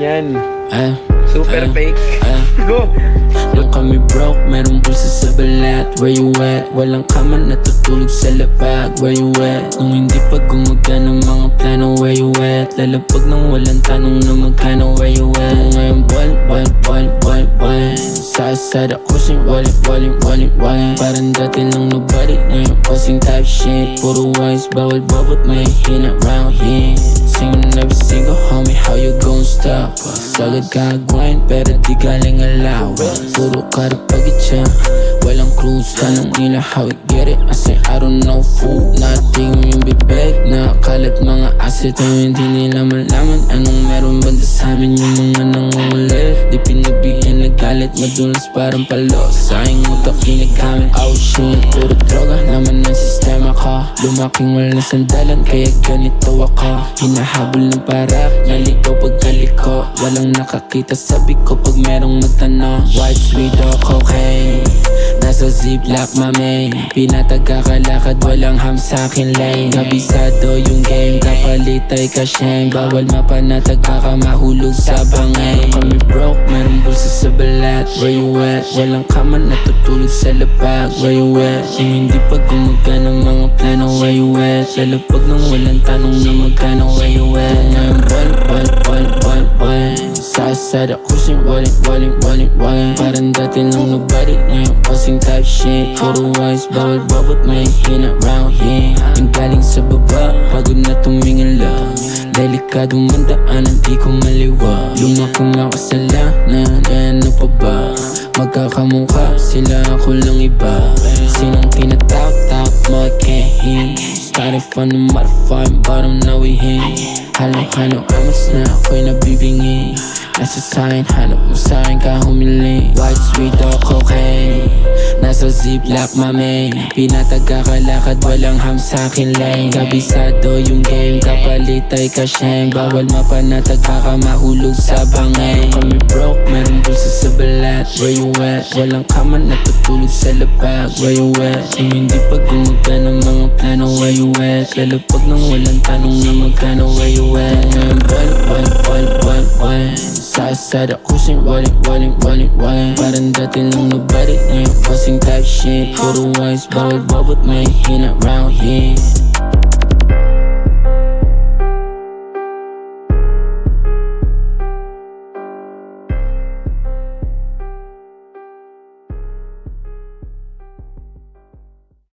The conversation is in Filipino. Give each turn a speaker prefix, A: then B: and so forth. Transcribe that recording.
A: Yan.
B: Ah,
A: Super fake. Go!
B: Nung kami broke, merong bulsa sa balat. Where you at? Walang kama, natutulog sa lapag. Where you at? Nung hindi pa gumagana mga plano. Where you at? Lalapag nang walang tanong na magkano. Where you at? Tungo ngayon ball. Sa asada kusing wallet. Parang dati lang nobody. Ngayon kusing type shit. Puro wise, bawal babot, may hina round here. Singing every single homie, how you gon' stop? Sagad kagwain, pero di galing alaw. Puro karapagit siya, walang cruise. Tanong nila how we get it, I say I don't know fool. Nothing yung bibig, nakakalat mga asset. Ngayon hindi nila malaman anong meron banda sa amin. Yung mga nangungulit, di pinabigyan nagalit. Madulas parang palo, sayang utak ginagamit. Oh shit, puro droga naman ang sistema ko. Lumaking wala sandalan, kaya ganito ako. Hinahabol ng parak, naligaw pagkaliko. Walang nakakita, sabi ko pag merong magtanong. White sweet o cocaine, nasa ziplock mami. Pinataga kalakad, walang ham sa'kin lane. Kabisado yung game, kapalit ay ka-shame. Bawal mapanatag, baka mahulog sa bangay. Kami broke, merong bulsa sa balat. Where you at? Walang kama, natutulog sa lapag. Where you at? Yung hindi pa gumagana mga plano. Where you at? Lalapag nang walang tanong na magkano. Where you at? Ngayon ball. Sa asada kusing wallet. Parang dati lang nobody. Ngayon kusing type shit. Puro wise, bawal babot, may hina round here. Ang galing sa baba, pagod na tumingin lang. Delikadong mandaanan, di ko maliwa. Lumakong makasalanan, ano pa ba? Magkakamukha, sila ako lang iba. Sinong tinatawag mo, I can't hear. Started from the motherfucking bottom, now we here. Halo-halo, amas na ako'y nabibingi. Nasa sa'kin, hanap mo sa'kin ka humili. White sweet o cocaine, nasa ziplock mami. Pinataga kalakad, walang ham sa'kin lane. Kabisado yung game, kapalit ay ka-shame. Bawal mapanatag, baka mahulog sa bangay. Kami broke, merong bulsa sa balat. Where you at? Walang kama, natutulog sa lapag. Where you at? Yung hindi pa gumagana mga plano. Where you at? Lalapag nang walang tanong na magkano. Where you at? Ngayon ball. Sa asada kusing wallet. Parang dati lang nobody. Ngayon kusing type shit. Puro wise, bawal babot, may hina round here.